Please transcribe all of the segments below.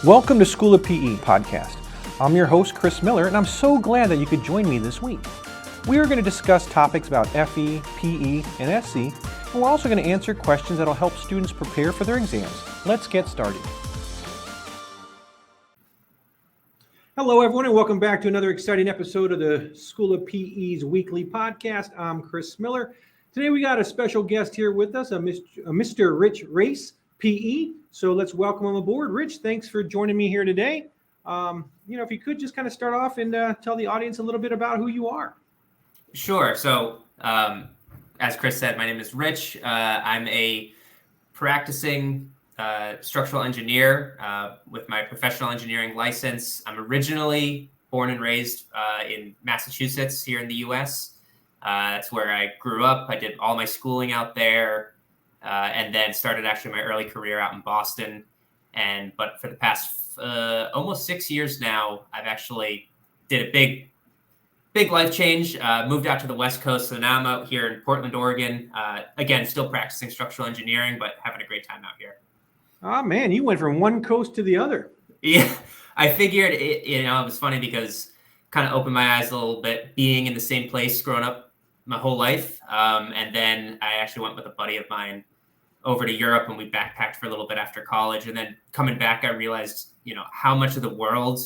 Welcome to School of PE podcast. I'm your host, Chris Miller, and I'm so glad that you could join me this week. We are going to discuss topics about FE, PE, and SC, and we're also going to answer questions that will help students prepare for their exams. Let's get started. Hello, everyone, and welcome back to another exciting episode of the School of PE's weekly podcast. I'm Chris Miller. Today we got a special guest here with us, Mr. Richard Racz, PE. So let's welcome him aboard. Rich, thanks for joining me here today. If you could just kind of start off and tell the audience a little bit about who you are. Sure. So, as Chris said, my name is Rich. I'm a practicing structural engineer with my professional engineering license. I'm originally born and raised in Massachusetts here in the U.S. That's where I grew up. I did all my schooling out there. And then started actually my early career out in Boston. But for the past almost 6 years now, I've actually did a big life change, moved out to the West Coast. So now I'm out here in Portland, Oregon. Again, still practicing structural engineering, but having a great time out here. Oh, man, you went from one coast to the other. Yeah, I figured it was funny because kind of opened my eyes a little bit being in the same place growing up my whole life. And then I actually went with a buddy of mine over to Europe, and we backpacked for a little bit after college. And then coming back, I realized, how much of the world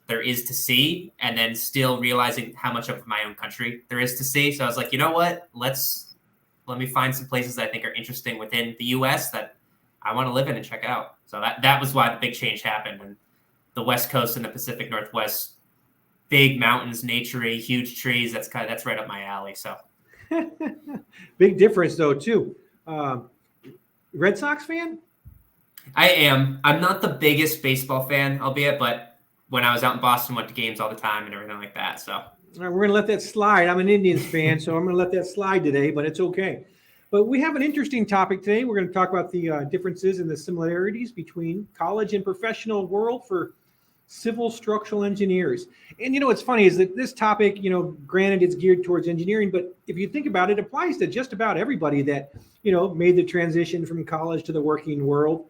there is to see, and then still realizing how much of my own country there is to see. So I was like, you know what? Let me find some places that I think are interesting within the US that I want to live in and check out. So that was why the big change happened. And the West Coast and the Pacific Northwest, big mountains, nature-y, huge trees, that's right up my alley. So big difference though, too. Red Sox fan? I am. I'm not the biggest baseball fan, albeit, but when I was out in Boston, went to games all the time and everything like that. So all right, we're going to let that slide. I'm an Indians fan, so I'm going to let that slide today, but it's okay. But we have an interesting topic today. We're going to talk about the differences and the similarities between college and professional world for civil structural engineers. And what's funny is that this topic, granted it's geared towards engineering, but if you think about it, it applies to just about everybody that, made the transition from college to the working world.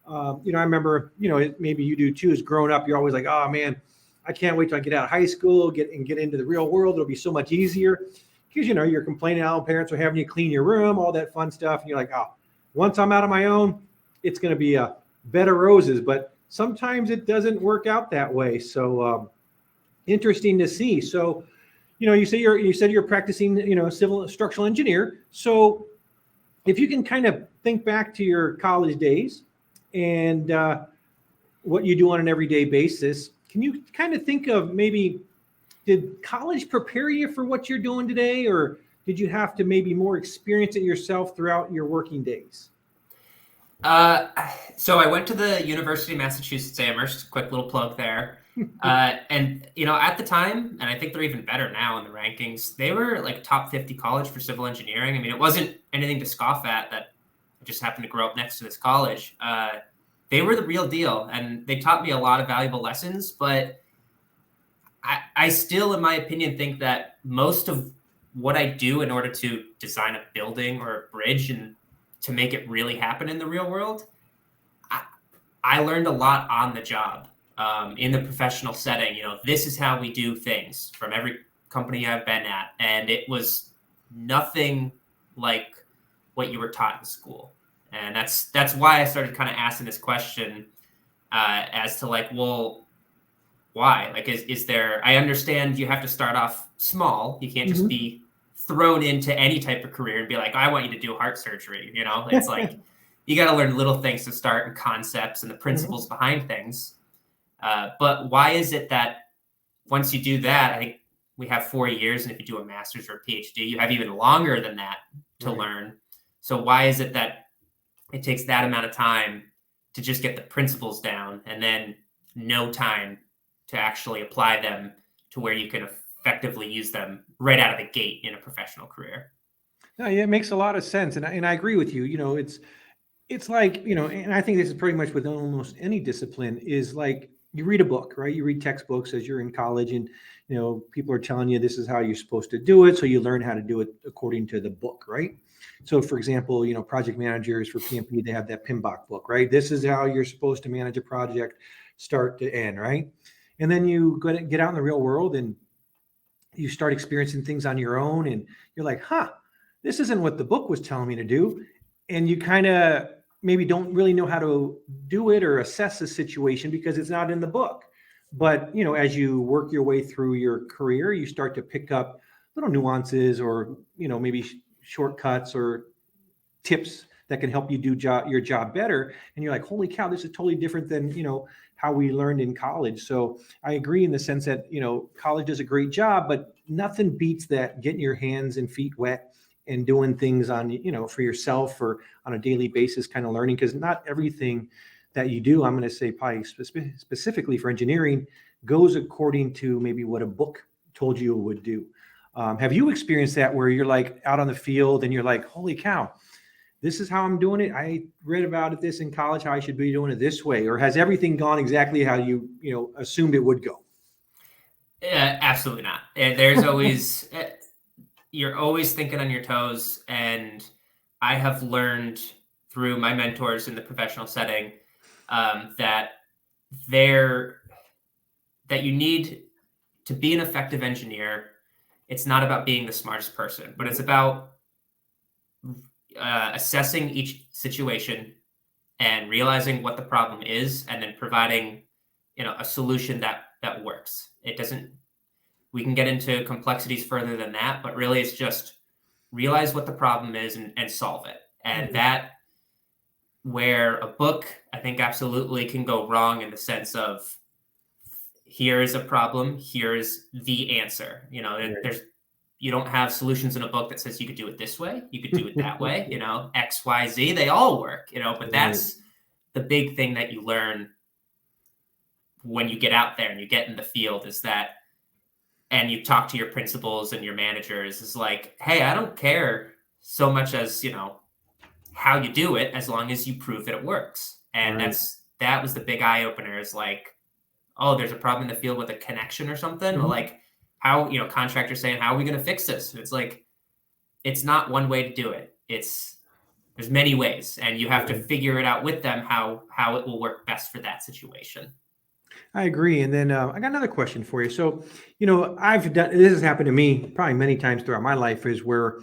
I remember, maybe you do too, as growing up, you're always like, oh man, I can't wait till I get out of high school, get into the real world. It'll be so much easier because, you're complaining how parents are having you clean your room, all that fun stuff. And you're like, oh, once I'm out on my own, it's going to be a bed of roses. But sometimes it doesn't work out that way. So interesting to see. So, you said you're practicing, civil structural engineer. So if you can kind of think back to your college days and what you do on an everyday basis, can you kind of think of maybe, did college prepare you for what you're doing today, or did you have to maybe more experience it yourself throughout your working days? So I went to the University of Massachusetts Amherst, quick little plug there. And, at the time, and I think they're even better now in the rankings, they were like top 50 college for civil engineering. I mean, it wasn't anything to scoff at that I just happened to grow up next to this college. They were the real deal, and they taught me a lot of valuable lessons, but I still, in my opinion, think that most of what I do in order to design a building or a bridge and to make it really happen in the real world, I learned a lot on the job, in the professional setting. This is how we do things from every company I've been at. And it was nothing like what you were taught in school. And that's why I started kind of asking this question as to like, well, why? Like, is there, I understand you have to start off small. You can't just be thrown into any type of career and be like, I want you to do heart surgery. It's like, you got to learn little things to start and concepts and the principles behind things. But why is it that once you do that, I think we have 4 years, and if you do a master's or a PhD, you have even longer than that to learn. So why is it that it takes that amount of time to just get the principles down and then no time to actually apply them to where you can effectively use them right out of the gate in a professional career? No, yeah, it makes a lot of sense. And I agree with you. It's like, and I think this is pretty much with almost any discipline, is like you read a book, right? You read textbooks as you're in college, and people are telling you this is how you're supposed to do it, so you learn how to do it according to the book, right? So, for example, project managers for PMP, they have that PMBOK book, right? This is how you're supposed to manage a project, start to end, right? And then you get out in the real world and you start experiencing things on your own, and you're like, huh, this isn't what the book was telling me to do. And you kind of maybe don't really know how to do it or assess the situation because it's not in the book. But, as you work your way through your career, you start to pick up little nuances or, maybe shortcuts or tips that can help you do your job better. And you're like, holy cow, this is totally different than, how we learned in college. So I agree in the sense that, college does a great job, but nothing beats that getting your hands and feet wet and doing things on, for yourself or on a daily basis, kind of learning, because not everything that you do, I'm going to say probably specifically for engineering, goes according to maybe what a book told you it would do. Have you experienced that where you're like out on the field and you're like, holy cow, this is how I'm doing it. I read about it this in college, how I should be doing it this way, or has everything gone exactly how you assumed it would go? Absolutely not. There's always you're always thinking on your toes, and I have learned through my mentors in the professional setting that you need to be an effective engineer. It's not about being the smartest person, but it's about assessing each situation and realizing what the problem is, and then providing, a solution that works. It doesn't. We can get into complexities further than that, but really, it's just realize what the problem is and solve it. And that, where a book, I think, absolutely can go wrong in the sense of, here is a problem, here is the answer. You don't have solutions in a book that says you could do it this way, you could do it that way, X, Y, Z, they all work, but that's the big thing that you learn when you get out there and you get in the field is that, and you talk to your principals and your managers, is like, hey, I don't care so much as, how you do it, as long as you prove that it works. And that was the big eye opener, is like, oh, there's a problem in the field with a connection or something. Or like, how, contractors saying, how are we going to fix this? It's like, it's not one way to do it. There's many ways, and you have to figure it out with them, how it will work best for that situation. I agree. And then I got another question for you. So, this has happened to me probably many times throughout my life, is where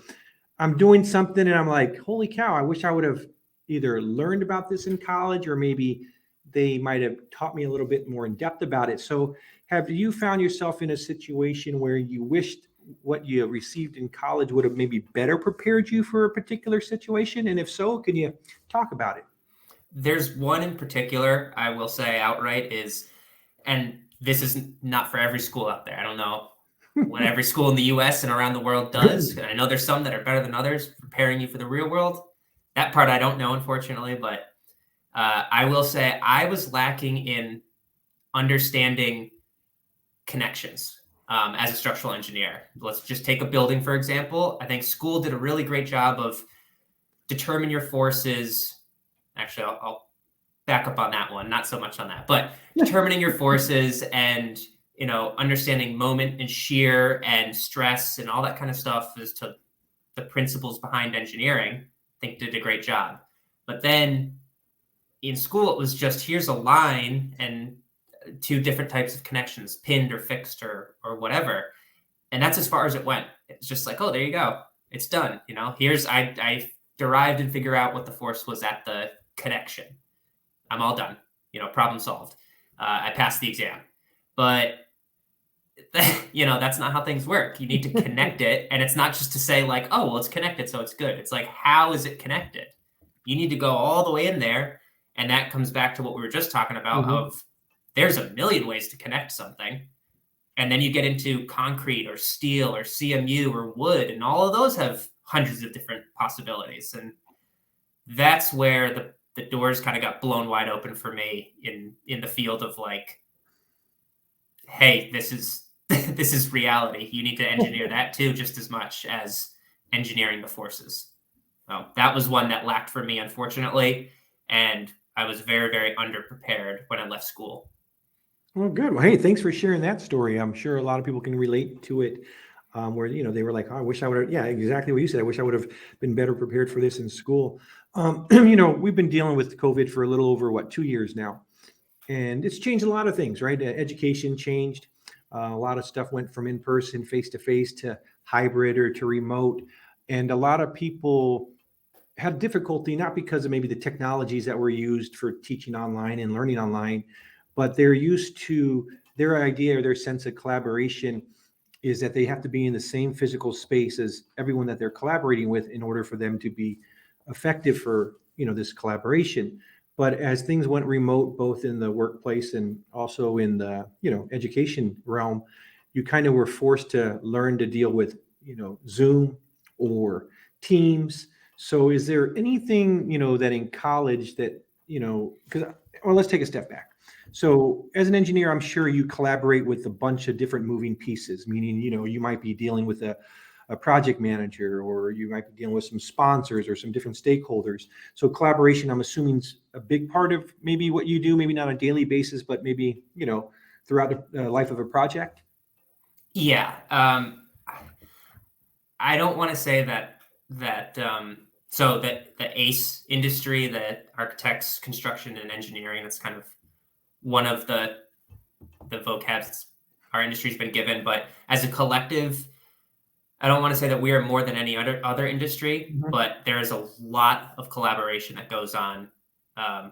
I'm doing something and I'm like, holy cow, I wish I would have either learned about this in college, or maybe they might have taught me a little bit more in depth about it. So have you found yourself in a situation where you wished what you received in college would have maybe better prepared you for a particular situation? And if so, can you talk about it? There's one in particular I will say outright is, and this is not for every school out there. I don't know what every school in the US and around the world does. And I know there's some that are better than others, preparing you for the real world. That part I don't know, unfortunately, but I will say I was lacking in understanding connections as a structural engineer. Let's just take a building, for example. I think school did a really great job of determine your forces. Actually, I'll back up on that one, not so much on that, but determining your forces and, understanding moment and shear and stress and all that kind of stuff as to the principles behind engineering. I think did a great job. But then in school, it was just, here's a line and two different types of connections, pinned or fixed or whatever. And that's as far as it went. It's just like, oh, there you go. It's done. I derived and figure out what the force was at the connection. I'm all done. Problem solved. I passed the exam. But, that's not how things work. You need to connect it. And it's not just to say like, oh, well, it's connected, so it's good. It's like, how is it connected? You need to go all the way in there. And that comes back to what we were just talking about of there's a million ways to connect something. And then you get into concrete or steel or CMU or wood, and all of those have hundreds of different possibilities. And that's where the doors kind of got blown wide open for me in the field of like, hey, this is reality. You need to engineer that too, just as much as engineering the forces. So that was one that lacked for me, unfortunately. And I was very, very underprepared when I left school. Well, good. Well, hey, thanks for sharing that story. I'm sure a lot of people can relate to it. Where they were like, oh, I wish I would have. Yeah, exactly what you said. I wish I would have been better prepared for this in school. We've been dealing with COVID for a little over 2 years now, and it's changed a lot of things, right? Education changed. A lot of stuff went from in person, face to face, to hybrid or to remote, and a lot of people had difficulty not because of maybe the technologies that were used for teaching online and learning online, but they're used to their idea or their sense of collaboration is that they have to be in the same physical space as everyone that they're collaborating with in order for them to be effective for this collaboration. But as things went remote, both in the workplace and also in the education realm, you kind of were forced to learn to deal with Zoom or Teams. So is there anything that in college that because well, let's take a step back. So as an engineer, I'm sure you collaborate with a bunch of different moving pieces, meaning, you might be dealing with a project manager, or you might be dealing with some sponsors or some different stakeholders. So collaboration, I'm assuming, is a big part of maybe what you do, maybe not on a daily basis, but maybe, throughout the life of a project. Yeah. I don't want to say so that the ACE industry, the architects, construction, and engineering, that's kind of one of the vocabs our industry's been given. But as a collective, I don't want to say that we are more than any other industry, but there is a lot of collaboration that goes on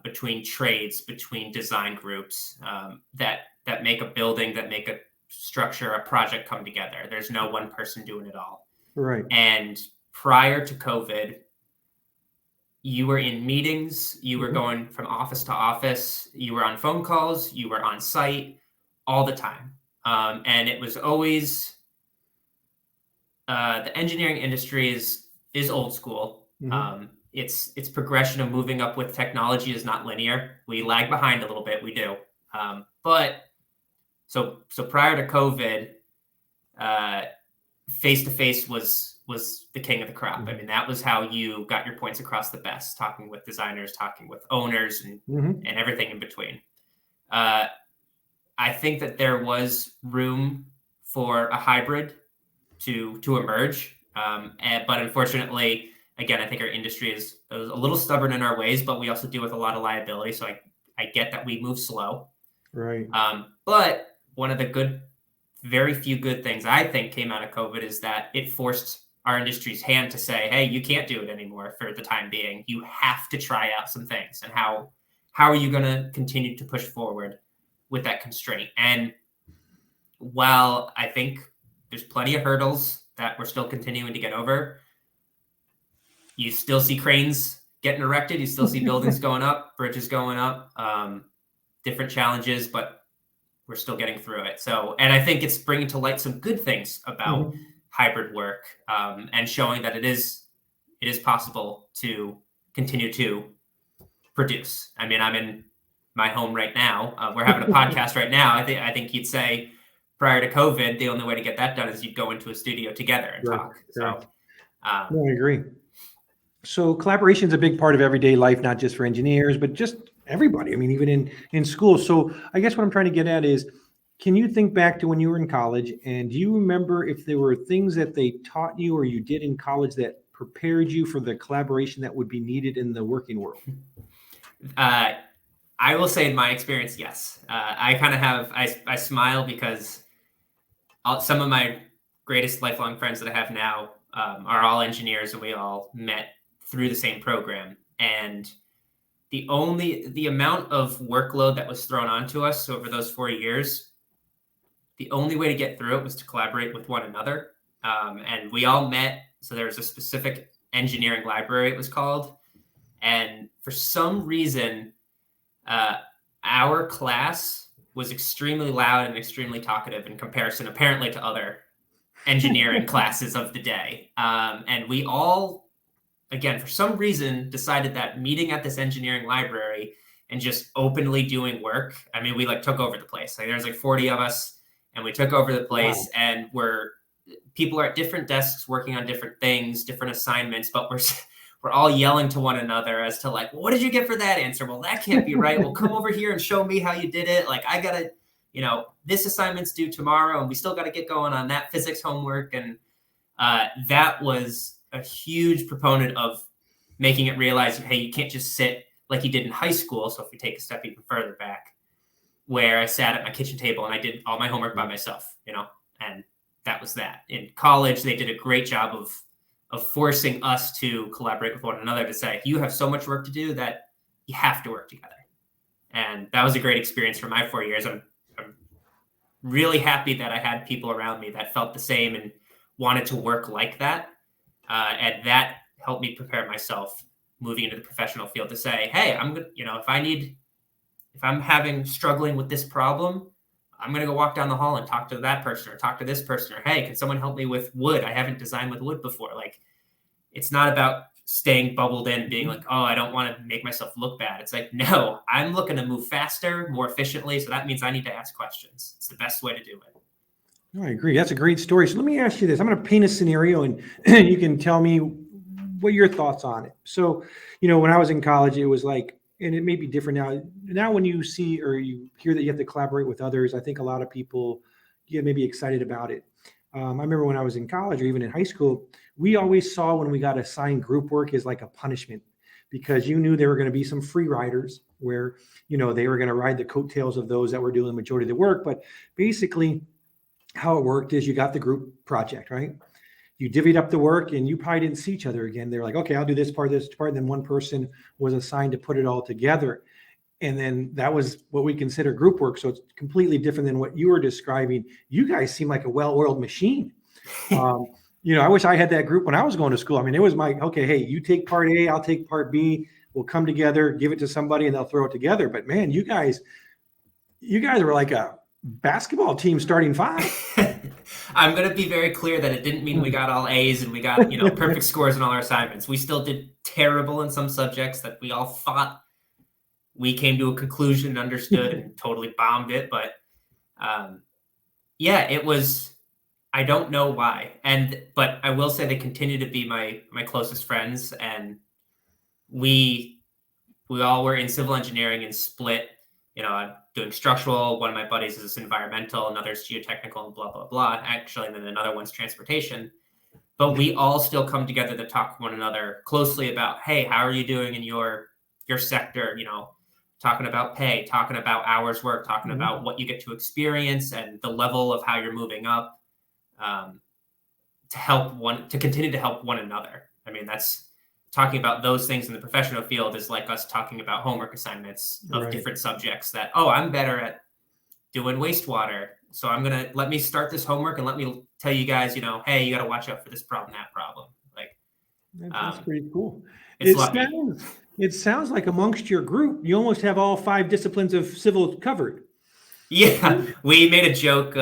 between trades, between design groups that make a building, that make a structure, a project come together. There's no one person doing it all. Right. And prior to COVID, you were in meetings, you were going from office to office, you were on phone calls, you were on site all the time. And it was always the engineering industry is old school. Its progression of moving up with technology is not linear. We lag behind a little bit, we do. But so prior to COVID, face-to-face was the king of the crop. I mean, that was how you got your points across the best, talking with designers, talking with owners, and everything in between. I think that there was room for a hybrid to emerge. But unfortunately, again, I think our industry is a little stubborn in our ways, but we also deal with a lot of liability. So I get that we move slow. Right. But one of the very few good things I think came out of COVID is that it forced our industry's hand to say, hey, you can't do it anymore for the time being. You have to try out some things. And how are you going to continue to push forward with that constraint? And while I think there's plenty of hurdles that we're still continuing to get over, you still see cranes getting erected. You still see buildings going up, bridges going up, different challenges, but we're still getting through it. So, and I think it's bringing to light some good things about hybrid work, and showing that it is possible to continue to produce. I mean, I'm in my home right now. We're having a podcast right now. I think you'd say prior to COVID, the only way to get that done is you'd go into a studio together and talk. So, no, I agree. So collaboration is a big part of everyday life, not just for engineers, but just everybody. I mean, even in school. So I guess what I'm trying to get at is, can you think back to when you were in college, and do you remember if there were things that they taught you or you did in college that prepared you for the collaboration that would be needed in the working world? I will say in my experience, yes. I kind of I smile because some of my greatest lifelong friends that I have now are all engineers, and we all met through the same program. And the amount of workload that was thrown onto us over those 4 years, the only way to get through it was to collaborate with one another. And we all met. So there was a specific engineering library, it was called. And for some reason, our class was extremely loud and extremely talkative in comparison, apparently, to other engineering classes of the day. And we all, again, for some reason, decided that meeting at this engineering library and just openly doing work. I mean, we took over the place. There's 40 of us, and we took over the place. Wow. And people are at different desks working on different things, different assignments, but we're all yelling to one another as to what did you get for that answer? Well, that can't be right. Well, come over here and show me how you did it. I gotta this assignment's due tomorrow and we still got to get going on that physics homework. And that was a huge proponent of making it realize, hey, you can't just sit like you did in high school. So if we take a step even further back, where I sat at my kitchen table and I did all my homework by myself, and that was that. In college, they did a great job of forcing us to collaborate with one another, to say, you have so much work to do that you have to work together. And that was a great experience for my 4 years. I'm really happy that I had people around me that felt the same and wanted to work like that. And that helped me prepare myself moving into the professional field to say, hey, I'm going to, if I'm struggling with this problem, I'm going to go walk down the hall and talk to that person or talk to this person, or, hey, can someone help me with wood? I haven't designed with wood before. Like, it's not about staying bubbled in, being like, oh, I don't want to make myself look bad. It's like, no, I'm looking to move faster, more efficiently. So that means I need to ask questions. It's the best way to do it. I agree. That's a great story. So let me ask you this. I'm going to paint a scenario and you can tell me what your thoughts on it. So, when I was in college, it was like, and it may be different now. Now, when you see or you hear that you have to collaborate with others, I think a lot of people get maybe excited about it. I remember when I was in college or even in high school, we always saw when we got assigned group work as like a punishment, because you knew there were going to be some free riders where, they were going to ride the coattails of those that were doing the majority of the work. But basically how it worked is you got the group project, right? You divvied up the work and you probably didn't see each other again. They're like, okay, I'll do this part. And then one person was assigned to put it all together. And then that was what we consider group work. So it's completely different than what you were describing. You guys seem like a well-oiled machine. I wish I had that group when I was going to school. I mean, it was okay, hey, you take part A, I'll take part B. We'll come together, give it to somebody, and they'll throw it together. But man, you guys were like a basketball team starting five. I'm going to be very clear that it didn't mean we got all A's and we got, perfect scores in all our assignments. We still did terrible in some subjects that we all thought we came to a conclusion and understood and totally bombed it. But it was, I don't know why. But I will say they continue to be my closest friends. And we all were in civil engineering and split. I'm doing structural. One of my buddies is environmental, another's geotechnical, and blah, blah, blah. Actually, and then another one's transportation. But we all still come together to talk to one another closely about, hey, how are you doing in your sector? Talking about pay, talking about hours work, talking about what you get to experience and the level of how you're moving up, to continue to help one another. I mean, that's talking about those things in the professional field is like us talking about homework assignments of different subjects that, oh, I'm better at doing wastewater. So let me start this homework and let me tell you guys, hey, you got to watch out for this problem, that problem. Like, that's pretty cool. It sounds like amongst your group, you almost have all 5 disciplines of civil covered. Yeah. We made a joke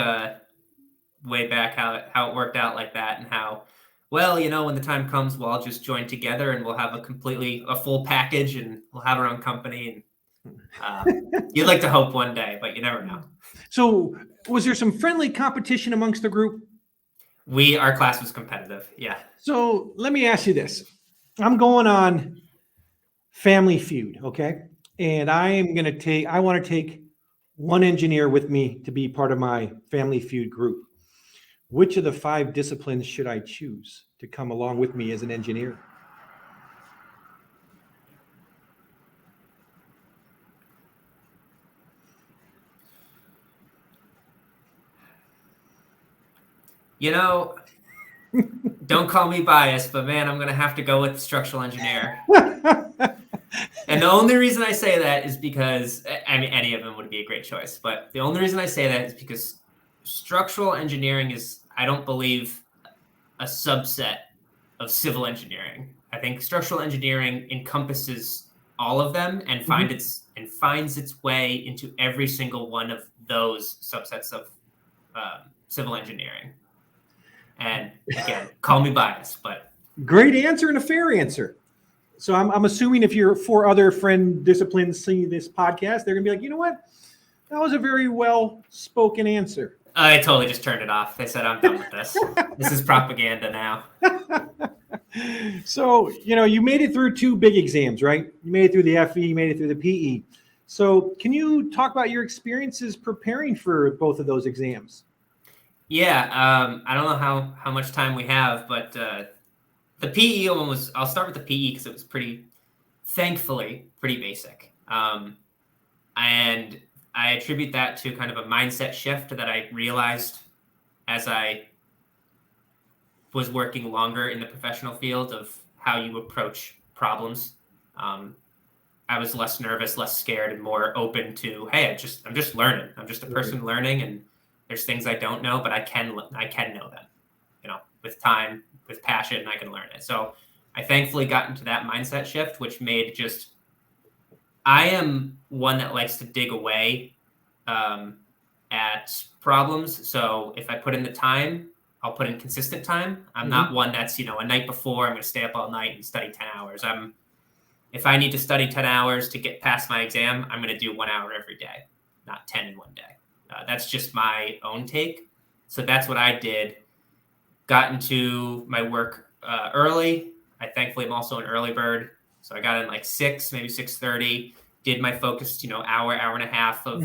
way back how it worked out like that, and how, well, when the time comes, we'll all just join together and we'll have a full package and we'll have our own company. And you'd like to hope one day, but you never know. So was there some friendly competition amongst the group? Our class was competitive. Yeah. So let me ask you this. I'm going on Family Feud. Okay. And I want to take one engineer with me to be part of my Family Feud group. Which of the 5 disciplines should I choose to come along with me as an engineer? Don't call me biased, but man, I'm going to have to go with structural engineer. And the only reason I say that is because, any of them would be a great choice, but the only reason I say that is because structural engineering is, I don't believe, a subset of civil engineering. I think structural engineering encompasses all of them and finds its way into every single one of those subsets of civil engineering. And again, call me biased, but great answer and a fair answer. So I'm assuming if your 4 other friend disciplines see this podcast, they're gonna be like, you know what, that was a very well spoken answer. I totally just turned it off. They said, I'm done with this. This is propaganda now. So, you made it through 2 big exams, right? You made it through the FE, you made it through the PE. So can you talk about your experiences preparing for both of those exams? Yeah, I don't know how much time we have, but the PE one was. I'll start with the PE because it was thankfully, pretty basic. And I attribute that to kind of a mindset shift that I realized as I was working longer in the professional field of how you approach problems. I was less nervous, less scared, and more open to, hey, I'm just learning. I'm just a person learning, and there's things I don't know, but I can know them. With time, with passion, I can learn it. So I thankfully got into that mindset shift, which made I am one that likes to dig away at problems. So if I put in the time, I'll put in consistent time. I'm not one that's, a night before, I'm going to stay up all night and study 10 hours. If I need to study 10 hours to get past my exam, I'm going to do 1 hour every day, not 10 in one day. That's just my own take. So that's what I did. Got into my work early. I thankfully am also an early bird. So I got in like 6, maybe 6:30, did my focused, hour and a half of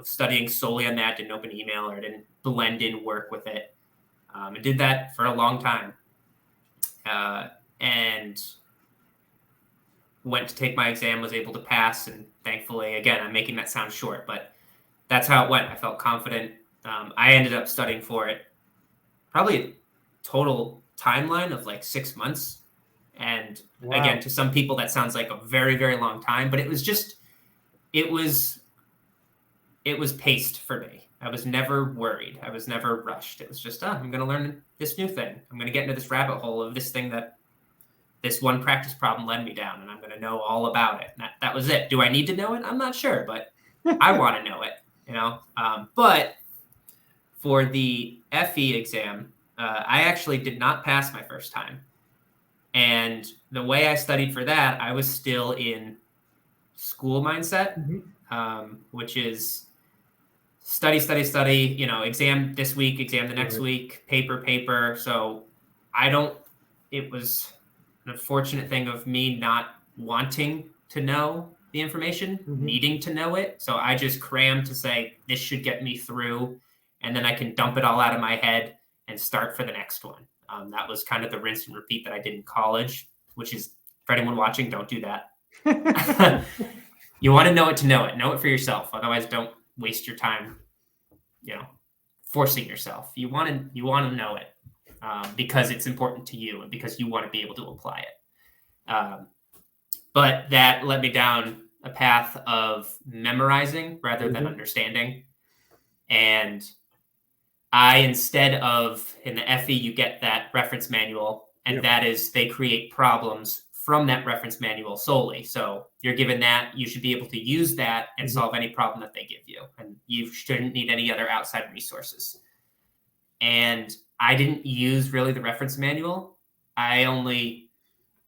studying solely on that, didn't open email or didn't blend in work with it. I did that for a long time. And went to take my exam, was able to pass. And thankfully, again, I'm making that sound short, but that's how it went. I felt confident. I ended up studying for it probably a total timeline of like 6 months. And again, to some people, that sounds like a very, very long time, but it was paced for me. I was never worried. I was never rushed. It was just, I'm going to learn this new thing. I'm going to get into this rabbit hole of this thing that this one practice problem led me down, and I'm going to know all about it. And that was it. Do I need to know it? I'm not sure, but I want to know it, But for the FE exam, I actually did not pass my first time. And the way I studied for that, I was still in school mindset, which is study, exam this week, exam the next week, paper. So it was an unfortunate thing of me not wanting to know the information, needing to know it. So I just crammed to say, this should get me through, and then I can dump it all out of my head and start for the next one. That was kind of the rinse and repeat that I did in college, which is, for anyone watching, don't do that. You want to know it. Know it for yourself. Otherwise, don't waste your time, forcing yourself. You want to know it because it's important to you and because you want to be able to apply it. But that led me down a path of memorizing rather than understanding. And instead of, in the FE, you get that reference manual, and that is, they create problems from that reference manual solely. So you're given that, you should be able to use that and solve any problem that they give you. And you shouldn't need any other outside resources. And I didn't use really the reference manual. I only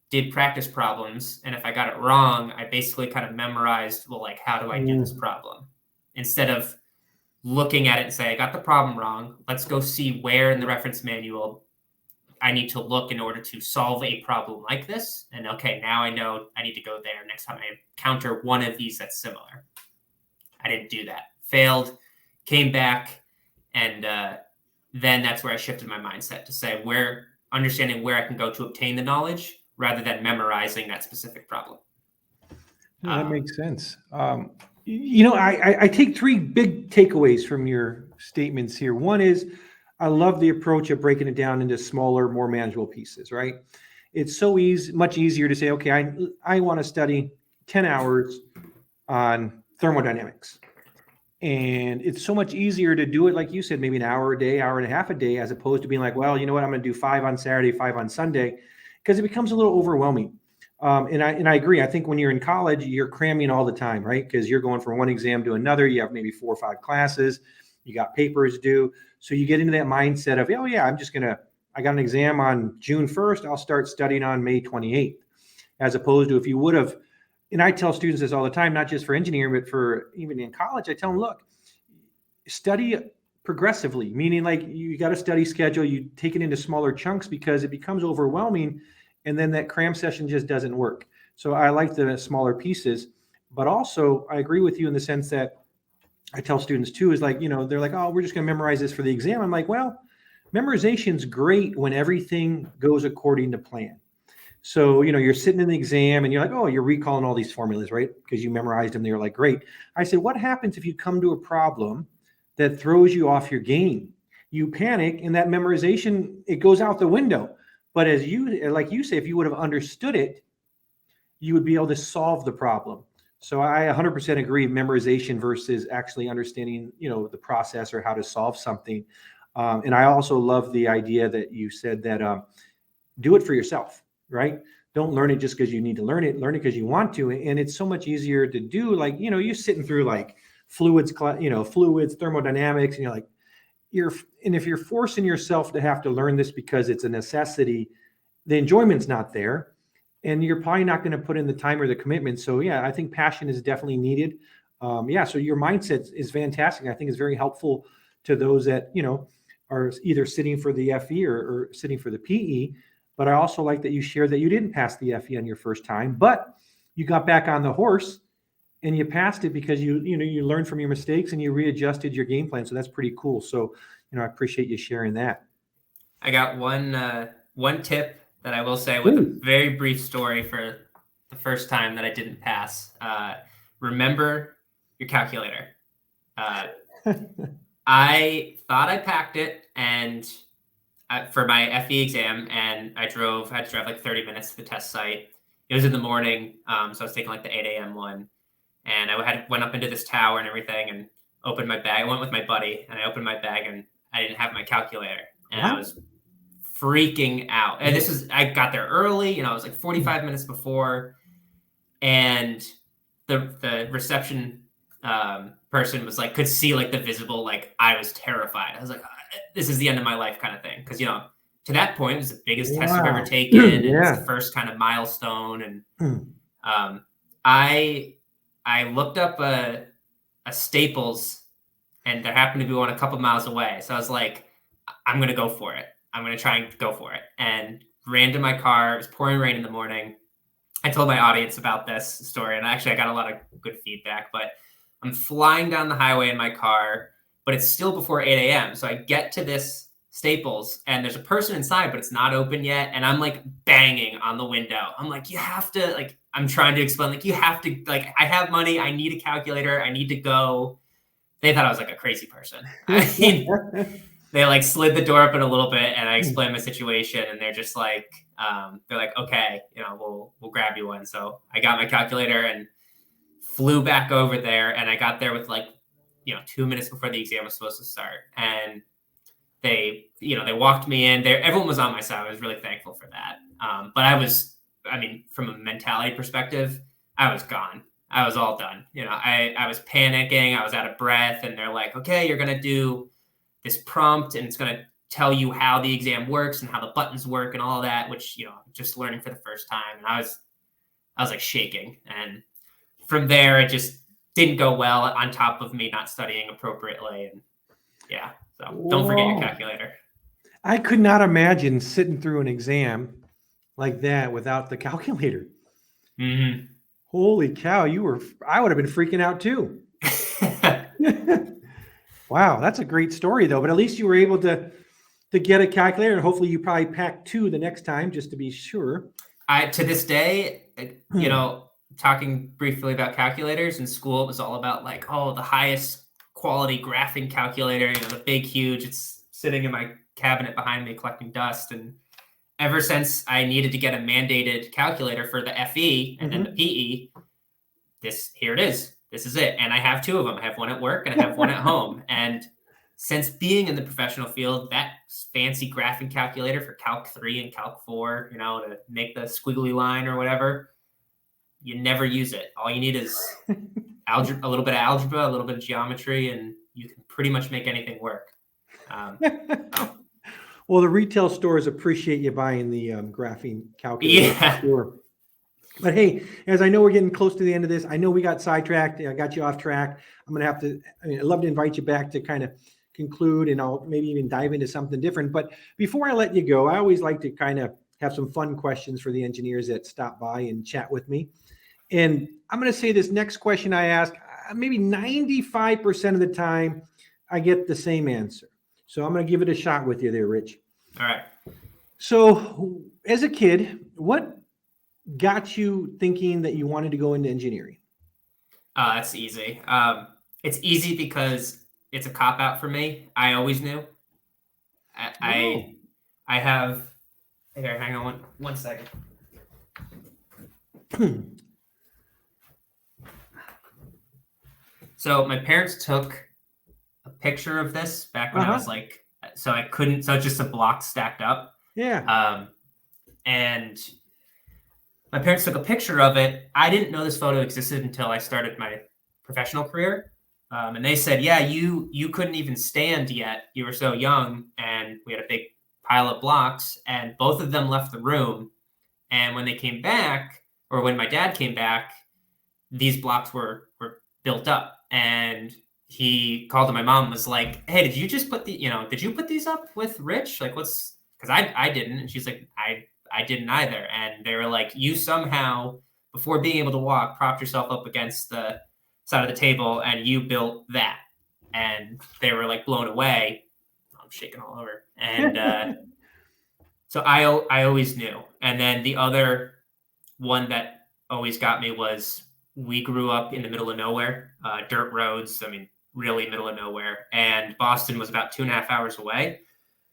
did practice problems. And if I got it wrong, I basically kind of memorized, how do I do this problem? Instead of looking at it and say, I got the problem wrong. Let's go see where in the reference manual I need to look in order to solve a problem like this. And okay, now I know I need to go there next time I encounter one of these that's similar. I didn't do that. Failed, came back, and then that's where I shifted my mindset to say understanding where I can go to obtain the knowledge rather than memorizing that specific problem. That makes sense. I take 3 big takeaways from your statements here. One is, I love the approach of breaking it down into smaller, more manageable pieces, right? It's so much easier to say, okay, I want to study 10 hours on thermodynamics. And it's so much easier to do it, like you said, maybe an hour a day, hour and a half a day, as opposed to being like, well, you know what, I'm going to do 5 on Saturday, 5 on Sunday, because it becomes a little overwhelming. And I agree. I think when you're in college, you're cramming all the time, right? Because you're going from one exam to another. You have maybe 4 or 5 classes. You got papers due. So you get into that mindset of, I got an exam on June 1st. I'll start studying on May 28th, as opposed to if you would have, and I tell students this all the time, not just for engineering, but for even in college, I tell them, look, study progressively, meaning like you got a study schedule, you take it into smaller chunks because it becomes overwhelming. And then that cram session just doesn't work. So I like the smaller pieces. But also, I agree with you in the sense that I tell students too, is like, they're like, oh, we're just going to memorize this for the exam. I'm like, well, memorization's great when everything goes according to plan. So, you're sitting in the exam and you're like, oh, you're recalling all these formulas, right? Because you memorized them. They're like, great. I said, what happens if you come to a problem that throws you off your game? You panic and that memorization, it goes out the window. But like you say, if you would have understood it, you would be able to solve the problem. So I 100% agree, memorization versus actually understanding, the process or how to solve something. And I also love the idea that you said that do it for yourself, right? Don't learn it just because you need to learn it because you want to. And it's so much easier to do. Like, you're sitting through like fluids, thermodynamics, and you're like, and if you're forcing yourself to have to learn this because it's a necessity, the enjoyment's not there. And you're probably not going to put in the time or the commitment. So yeah, I think passion is definitely needed. So your mindset is fantastic. I think it's very helpful to those that, are either sitting for the FE or sitting for the PE. But I also like that you shared that you didn't pass the FE on your first time, but you got back on the horse and you passed it because you learned from your mistakes and you readjusted your game plan. So that's pretty cool. So, I appreciate you sharing that. I got one tip that I will say with a very brief story for the first time that I didn't pass. Remember your calculator. I thought I packed it for my FE exam, and I had to drive like 30 minutes to the test site. It was in the morning, so I was taking like the 8 a.m. one, and I went up into this tower and everything, and opened my bag. I went with my buddy, and I opened my bag, and I didn't have my calculator, and I was freaking out. And I got there early, it was like 45 minutes before, and the reception person was like, could see like the visible, like I was terrified. I was like, this is the end of my life kind of thing. Cause to that point it was the biggest test I've ever taken. And it's the first kind of milestone. And I looked up a Staples, and there happened to be one a couple miles away. So I was like, I'm going to go for it. I'm going to try and go for it. And ran to my car. It was pouring rain in the morning. I told my audience about this story, and actually I got a lot of good feedback, but I'm flying down the highway in my car, but it's still before 8 a.m. So I get to this Staples, and there's a person inside, but it's not open yet. And I'm like banging on the window. I'm like, you have to, like, I'm trying to explain, like, you have to, like, I have money. I need a calculator. I need to go. They thought I was like a crazy person. I mean, they like slid the door open a little bit, and I explained my situation, and they're just like, they're like, okay, we'll grab you one. So I got my calculator and flew back over there, and I got there with like, 2 minutes before the exam was supposed to start. And they walked me in there. Everyone was on my side. I was really thankful for that. But from a mentality perspective, I was gone. I was all done. I was panicking. I was out of breath, and they're like, okay, you're going to do this prompt, and it's going to tell you how the exam works and how the buttons work and all that, which, just learning for the first time. And I was like shaking. And from there, it just didn't go well, on top of me not studying appropriately. And yeah, so don't forget your calculator. I could not imagine sitting through an exam like that without the calculator. Mm-hmm. Holy cow, I would have been freaking out too. Wow, that's a great story though. But at least you were able to get a calculator, and hopefully you probably pack two the next time just to be sure. To this day, talking briefly about calculators in school, it was all about like, oh, the highest quality graphing calculator, the big, huge. It's sitting in my cabinet behind me collecting dust. And ever since I needed to get a mandated calculator for the FE and then the PE, here it is. This is it. And I have two of them. I have one at work and I have one at home. And since being in the professional field, that fancy graphing calculator for Calc 3 and Calc 4, to make the squiggly line or whatever, you never use it. All you need is algebra, a little bit of algebra, a little bit of geometry, and you can pretty much make anything work. Well, the retail stores appreciate you buying the graphing calculator. Yeah. Sure. But hey, as I know we're getting close to the end of this, I know we got sidetracked. I got you off track. I'm going to have to, I'd love to invite you back to kind of conclude, and I'll maybe even dive into something different. But before I let you go, I always like to kind of have some fun questions for the engineers that stop by and chat with me. And I'm going to say this next question I ask, maybe 95% of the time, I get the same answer. So I'm going to give it a shot with you there, Rich. All right. So as a kid, what got you thinking that you wanted to go into engineering? That's easy. It's easy because it's a cop out for me. I always knew. I have here. Hang on one second. So my parents took a picture of this back when I was like, so I couldn't. So it's just a block stacked up. Yeah. And my parents took a picture of it. I didn't know this photo existed until I started my professional career. And they said, yeah, you couldn't even stand yet. You were so young. And we had a big pile of blocks, and both of them left the room. And when they came back, or when my dad came back, these blocks were built up. And he called to my mom and was like, hey, did you just put did you put these up with Rich? Like, because I didn't. And she's like, I didn't either. And they were like, you somehow, before being able to walk, propped yourself up against the side of the table and you built that. And they were like blown away. I'm shaking all over. And so I always knew. And then the other one that always got me was, we grew up in the middle of nowhere, dirt roads. I mean, really middle of nowhere. And Boston was about 2.5 hours away.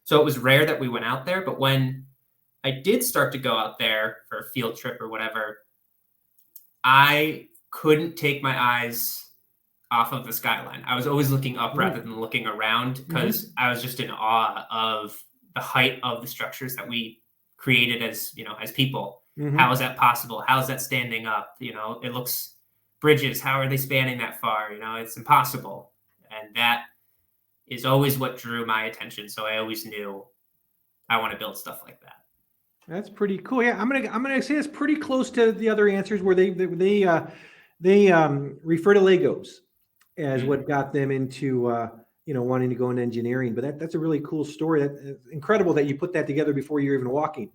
So it was rare that we went out there. But when I did start to go out there for a field trip or whatever, I couldn't take my eyes off of the skyline. I was always looking up rather than looking around, because I was just in awe of the height of the structures that we created as people. How is that possible? How is that standing up? It looks, bridges, how are they spanning that far? It's impossible. And that is always what drew my attention. So I always knew I want to build stuff like that. That's pretty cool. Yeah, I'm gonna say it's pretty close to the other answers where they refer to Legos as what got them into wanting to go into engineering. But that's a really cool story. It's incredible that you put that together before you're even walking.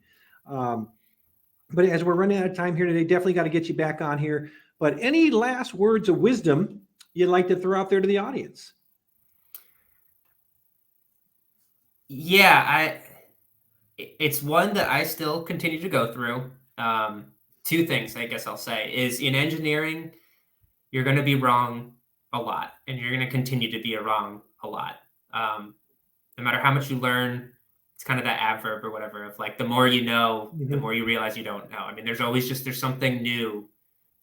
But as we're running out of time here today, definitely got to get you back on here. But any last words of wisdom you'd like to throw out there to the audience? Yeah, it's one that I still continue to go through. Two things I guess I'll say is, in engineering, you're going to be wrong a lot, and you're going to continue to be wrong a lot. No matter how much you learn, it's kind of that adverb or whatever of like, the more you know, the more you realize you don't know. I mean, there's something new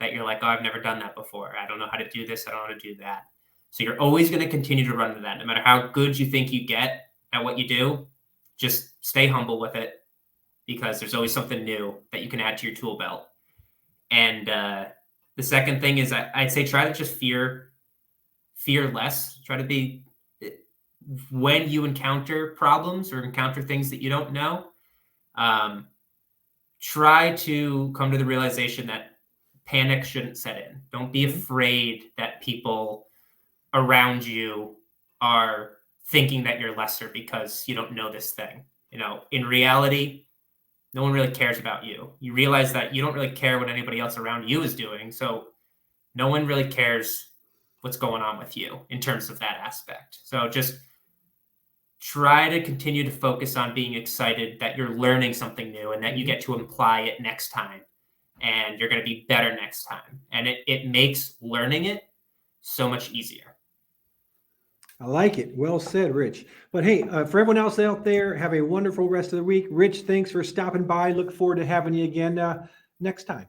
that you're like, oh, I've never done that before. I don't know how to do this. I don't know how to do that. So you're always going to continue to run into that. No matter how good you think you get at what you do, just stay humble with it, because there's always something new that you can add to your tool belt. And the second thing is, I'd say try to just fear less. Try to be, when you encounter problems or encounter things that you don't know, try to come to the realization that panic shouldn't set in. Don't be afraid that people around you are thinking that you're lesser because you don't know this thing. In reality, no one really cares about you. You realize that you don't really care what anybody else around you is doing. So no one really cares what's going on with you in terms of that aspect. So just try to continue to focus on being excited that you're learning something new and that you get to apply it next time, and you're going to be better next time. And it makes learning it so much easier. I like it. Well said, Rich. But hey, for everyone else out there, have a wonderful rest of the week. Rich, thanks for stopping by. Look forward to having you again next time.